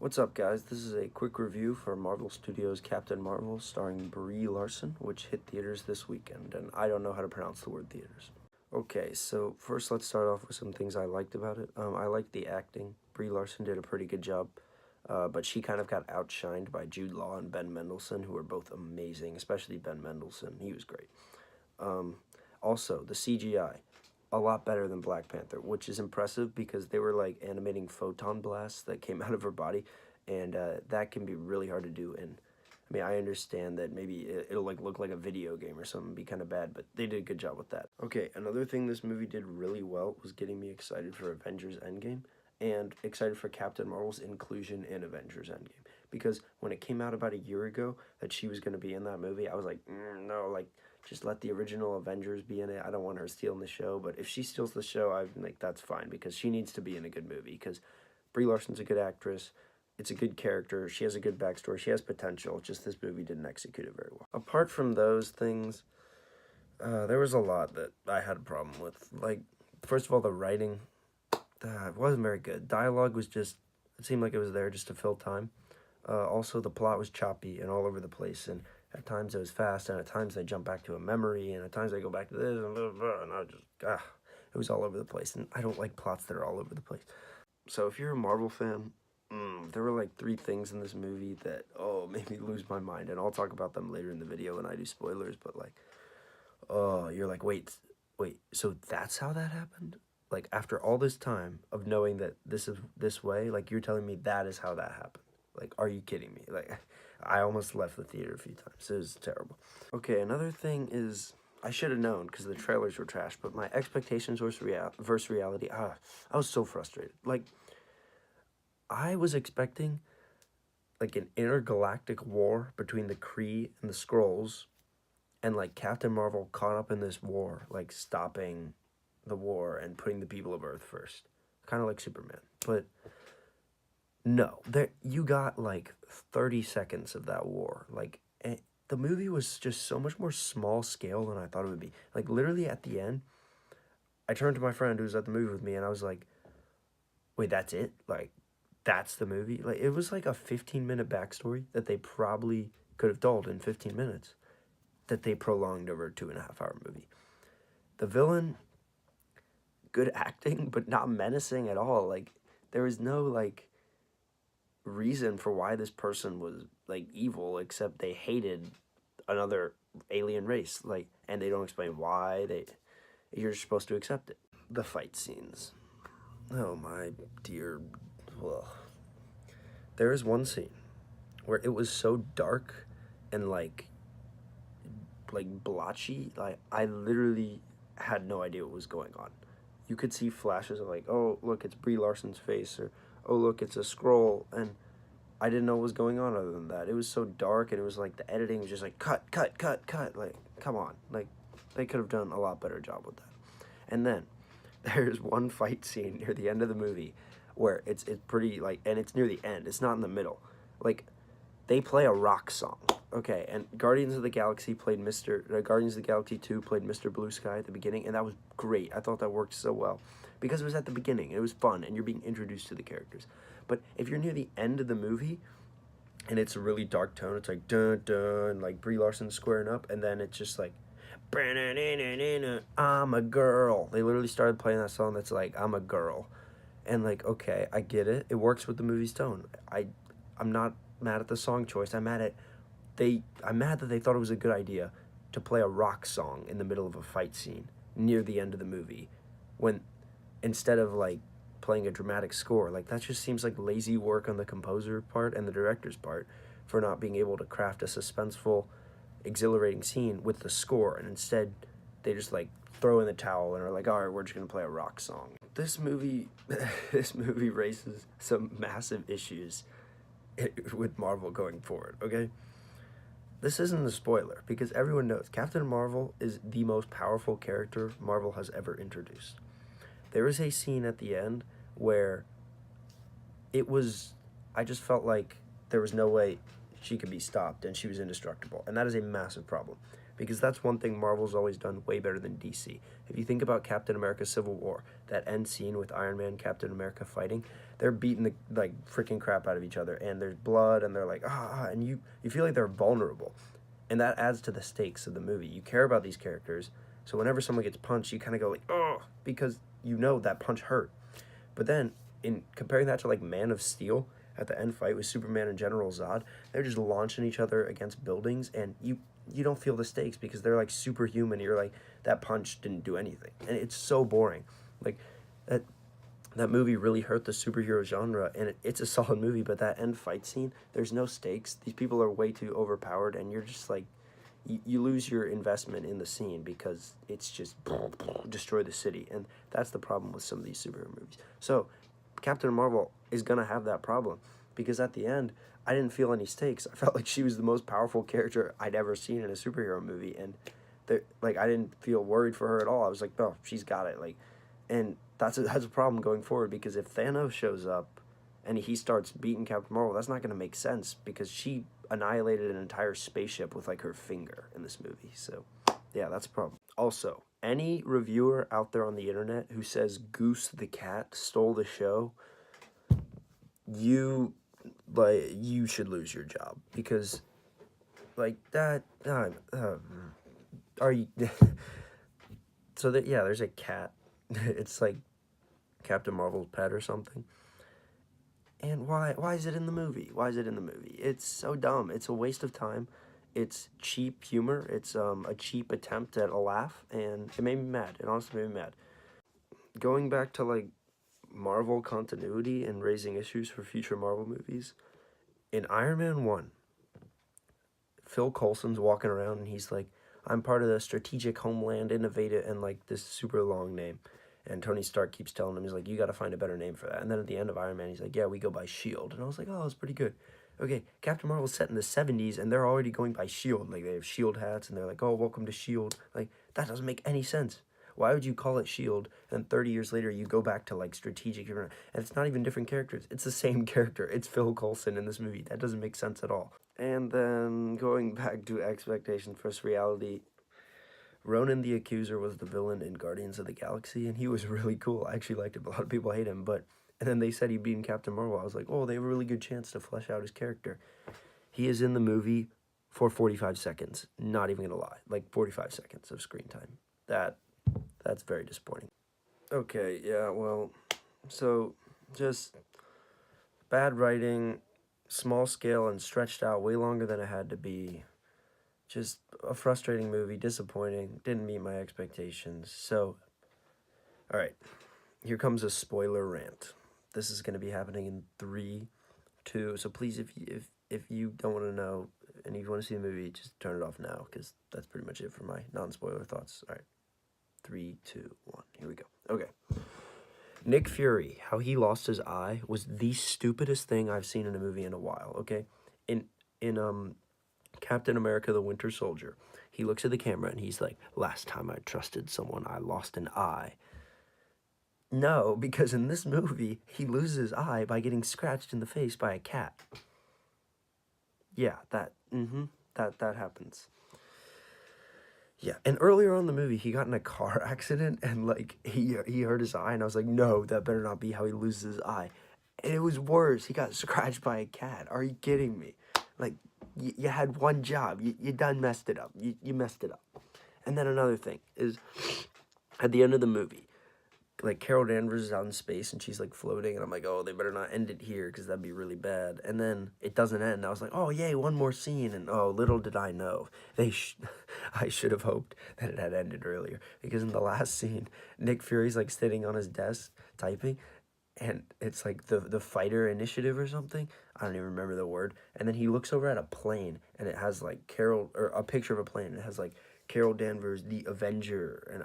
What's up, guys? This is a quick review for Marvel Studios' Captain Marvel starring Brie Larson, which hit theaters this weekend, and I don't know how to pronounce the word theaters. Okay, so first let's start off with some things I liked about it. I liked the acting. Brie Larson did a pretty good job, but she kind of got outshined by Jude Law and Ben Mendelsohn, who were both amazing, especially Ben Mendelsohn. He was great. Also, the CGI, a lot better than Black Panther, which is impressive because they were like animating photon blasts that came out of her body, and that can be really hard to do. And I mean, I understand that maybe it'll like look like a video game or something, be kind of bad, but they did a good job with that. Okay, another thing this movie did really well was getting me excited for Avengers Endgame and excited for Captain Marvel's inclusion in Avengers Endgame, because when it came out about a year ago that she was going to be in that movie, I was like, no, like, just let the original Avengers be in it. I don't want her stealing the show, but if she steals the show, I'm like, that's fine, because she needs to be in a good movie, because Brie Larson's a good actress. It's a good character. She has a good backstory. She has potential. Just this movie didn't execute it very well. Apart from those things, there was a lot that I had a problem with. Like, first of all, the writing wasn't very good. Dialogue was just, it seemed like it was there just to fill time. Also, the plot was choppy and all over the place, and at times it was fast, and at times they jump back to a memory, and at times they go back to this, and blah, blah, blah, and I just, it was all over the place, and I don't like plots that are all over the place. So if you're a Marvel fan, there were like 3 things in this movie that, made me lose my mind, and I'll talk about them later in the video when I do spoilers, but like, you're like, wait, so that's how that happened? Like, after all this time of knowing that this is this way, like, you're telling me that is how that happened? Like, are you kidding me? Like, I almost left the theater a few times. It was terrible. Okay, another thing is, I should have known because the trailers were trash, but my expectations versus reality, I was so frustrated. Like, I was expecting, like, an intergalactic war between the Kree and the Skrulls, and, like, Captain Marvel caught up in this war, like, stopping the war and putting the people of Earth first. Kind of like Superman. But no, you got like 30 seconds of that war. Like, the movie was just so much more small scale than I thought it would be. Like, literally at the end, I turned to my friend who was at the movie with me, and I was like, wait, that's it? Like, that's the movie? Like, it was like a 15-minute backstory that they probably could have told in 15 minutes that they prolonged over a 2.5-hour movie. The villain, good acting, but not menacing at all. Like, there was no, like, reason for why this person was like evil, except they hated another alien race, like, and they don't explain why. You're supposed to accept it. The fight scenes, oh my dear. Ugh. There is one scene where it was so dark and like blotchy, like I literally had no idea what was going on. You could see flashes of like, oh look, it's Brie Larson's face, or oh look, it's a Skrull, and I didn't know what was going on other than that. It was so dark, and it was like the editing was just like cut. Like, come on. Like, they could have done a lot better job with that. And then there's one fight scene near the end of the movie where it's pretty like, and it's near the end. It's not in the middle. Like, they play a rock song. Okay, and Guardians of the Galaxy 2 played Mr. Blue Sky at the beginning, and that was great. I thought that worked so well because it was at the beginning. It was fun, and you're being introduced to the characters. But if you're near the end of the movie, and it's a really dark tone, it's like dun dun, like Brie Larson squaring up, and then it's just like, I'm a girl. They literally started playing that song that's like, I'm a girl, and like, okay, I get it. It works with the movie's tone. I'm not mad at the song choice. I'm mad that they thought it was a good idea to play a rock song in the middle of a fight scene near the end of the movie, when instead of like playing a dramatic score. Like, that just seems like lazy work on the composer part and the director's part for not being able to craft a suspenseful, exhilarating scene with the score, and instead they just like throw in the towel and are like, all right, we're just gonna play a rock song. This movie raises some massive issues with Marvel going forward, okay? This isn't a spoiler, because everyone knows Captain Marvel is the most powerful character Marvel has ever introduced. There is a scene at the end where I just felt like there was no way she could be stopped and she was indestructible. And that is a massive problem. because that's one thing Marvel's always done way better than DC. If you think about Captain America Civil War, that end scene with Iron Man, Captain America fighting, they're beating the like freaking crap out of each other, and there's blood, and they're like and you feel like they're vulnerable, and that adds to the stakes of the movie. You care about these characters, so whenever someone gets punched, you kind of go like, oh, because you know that punch hurt. But then, in comparing that to like Man of Steel, at the end fight with Superman and General Zod, they're just launching each other against buildings, and you don't feel the stakes because they're like superhuman. You're like, that punch didn't do anything, and it's so boring. Like that that movie really hurt the superhero genre, and it's a solid movie, but that end fight scene, there's no stakes. These people are way too overpowered, and you're just like, you lose your investment in the scene because it's just destroy the city, and that's the problem with some of these superhero movies. So Captain Marvel is gonna have that problem because at the end, I didn't feel any stakes. I felt like she was the most powerful character I'd ever seen in a superhero movie, and like I didn't feel worried for her at all. I was like, oh, she's got it. Like, and that's a problem going forward because if Thanos shows up and he starts beating Captain Marvel, that's not going to make sense because she annihilated an entire spaceship with like her finger in this movie. So, yeah, that's a problem. Also, any reviewer out there on the internet who says Goose the cat stole the show, you you should lose your job because like that are you so that yeah, there's a cat. It's like Captain Marvel's pet or something. And why is it in the movie? Why is it in the movie? It's so dumb. It's a waste of time. It's cheap humor. It's a cheap attempt at a laugh, and it made me mad. It honestly made me mad. Going back to like Marvel continuity and raising issues for future Marvel movies, in Iron Man 1, Phil Coulson's walking around and he's like, I'm part of the Strategic Homeland Innovative, and like this super long name. And Tony Stark keeps telling him, he's like, you got to find a better name for that. And then at the end of Iron Man, he's like, yeah, we go by S.H.I.E.L.D. And I was like, oh, that's pretty good. Okay, Captain Marvel's set in the 70s, and they're already going by S.H.I.E.L.D. Like, they have S.H.I.E.L.D. hats, and they're like, oh, welcome to S.H.I.E.L.D. Like, that doesn't make any sense. Why would you call it S.H.I.E.L.D., and 30 years later, you go back to, like, Strategic, and it's not even different characters. It's the same character. It's Phil Coulson in this movie. That doesn't make sense at all. And then, going back to expectations versus reality, Ronan the Accuser was the villain in Guardians of the Galaxy, and he was really cool. I actually liked him. A lot of people hate him, but... And then they said he'd be in Captain Marvel. I was like, oh, they have a really good chance to flesh out his character. He is in the movie for 45 seconds. Not even gonna lie. Like, 45 seconds of screen time. That's very disappointing. Okay, yeah, well... So, just... Bad writing, small scale, and stretched out way longer than it had to be. Just a frustrating movie, disappointing, didn't meet my expectations. So, alright, here comes a spoiler rant. This is going to be happening in 3, 2, so please, if you don't want to know, and if you want to see the movie, just turn it off now, because that's pretty much it for my non-spoiler thoughts. Alright, 3, 2, 1, here we go. Okay. Nick Fury, how he lost his eye was the stupidest thing I've seen in a movie in a while, okay? In Captain America the Winter Soldier, he looks at the camera and he's like, last time I trusted someone, I lost an eye. No, because in this movie, he loses his eye by getting scratched in the face by a cat. Yeah, that happens. Yeah, and earlier on in the movie, he got in a car accident and, like, he hurt his eye, and I was like, no, that better not be how he loses his eye. And it was worse. He got scratched by a cat. Are you kidding me? Like, you had one job. You done messed it up. You messed it up. And then another thing is, at the end of the movie, like, Carol Danvers is out in space, and she's, like, floating, and I'm like, oh, they better not end it here, because that'd be really bad. And then it doesn't end. I was like, oh, yay, one more scene, and oh, little did I know. I should have hoped that it had ended earlier, because in the last scene, Nick Fury's, like, sitting on his desk, typing, and it's, like, the fighter initiative or something. I don't even remember the word. And then he looks over at a plane, and it has, like, or a picture of a plane, and it has, like, Carol Danvers, the Avenger, and...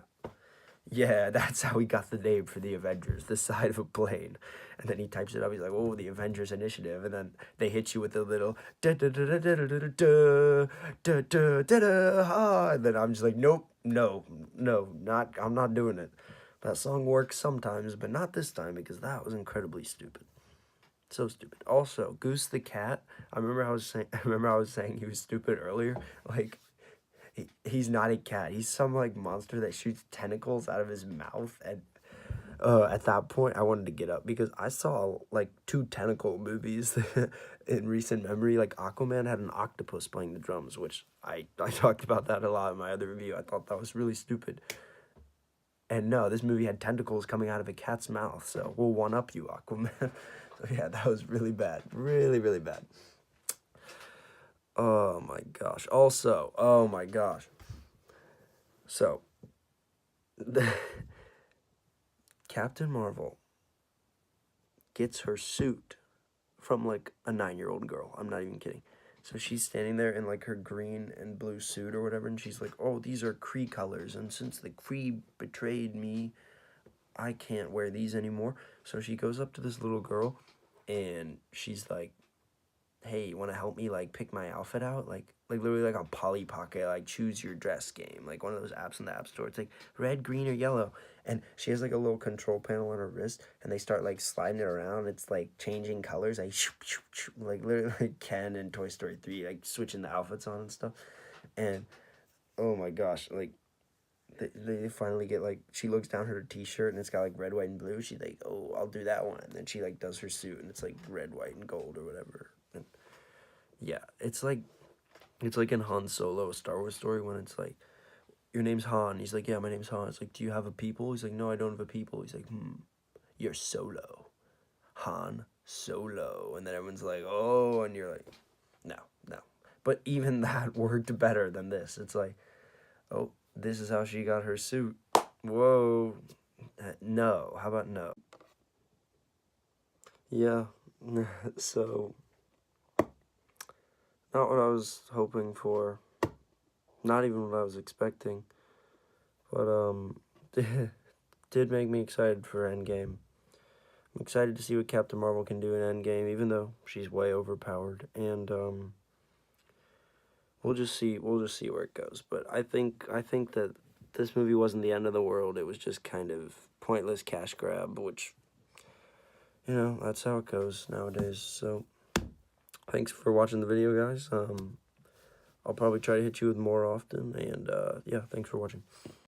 Yeah, that's how he got the name for the Avengers, the side of a plane. And then he types it up, he's like, oh, the Avengers Initiative. And then they hit you with a little da-da-da-da-da-da-da-da-da-da-da-da. And then I'm just like, nope, no, I'm not doing it. That song works sometimes, but not this time, because that was incredibly stupid. So stupid. Also, Goose the cat, I remember I was saying he was stupid earlier. Like, He's not a cat. He's some like monster that shoots tentacles out of his mouth. And at that point, I wanted to get up because I saw like 2 tentacle movies in recent memory. Like Aquaman had an octopus playing the drums, which I talked about that a lot in my other review. I thought that was really stupid. And no, this movie had tentacles coming out of a cat's mouth. So we'll one up you, Aquaman. So yeah, that was really bad. Really, really bad. Oh my gosh. Also, oh my gosh. So, the Captain Marvel gets her suit from like a 9-year-old girl. I'm not even kidding. So she's standing there in like her green and blue suit or whatever, and she's like, "Oh, these are Kree colors, and since the Kree betrayed me, I can't wear these anymore." So she goes up to this little girl, and she's like, "Hey, you want to help me like pick my outfit out? Like literally like a Polly Pocket like choose your dress game, like one of those apps in the App Store. It's like red, green, or yellow." And she has like a little control panel on her wrist, and they start like sliding it around. It's like changing colors, like shoop, shoop, shoop, like literally like Ken and Toy Story 3, like switching the outfits on and stuff. And oh my gosh, like they finally get like she looks down her t-shirt and it's got like red, white, and blue. She's like, "Oh, I'll do that one." And then she like does her suit and it's like red, white, and gold or whatever. And yeah, it's like in Han Solo, a Star Wars story, when it's like, "Your name's Han." He's like, "Yeah, my name's Han." It's like, "Do you have a people?" He's like, "No, I don't have a people." He's like, "You're Solo. Han Solo." And then everyone's like, "Oh," and you're like, no, no. But even that worked better than this. It's like, "Oh, this is how she got her suit." Whoa. No. How about no? Yeah. So, not what I was hoping for. Not even what I was expecting. But, did make me excited for Endgame. I'm excited to see what Captain Marvel can do in Endgame, even though she's way overpowered. And, we'll just see where it goes. But I think that this movie wasn't the end of the world. It was just kind of pointless cash grab, which, you know, that's how it goes nowadays. So thanks for watching the video, guys. I'll probably try to hit you with more often, and yeah, thanks for watching.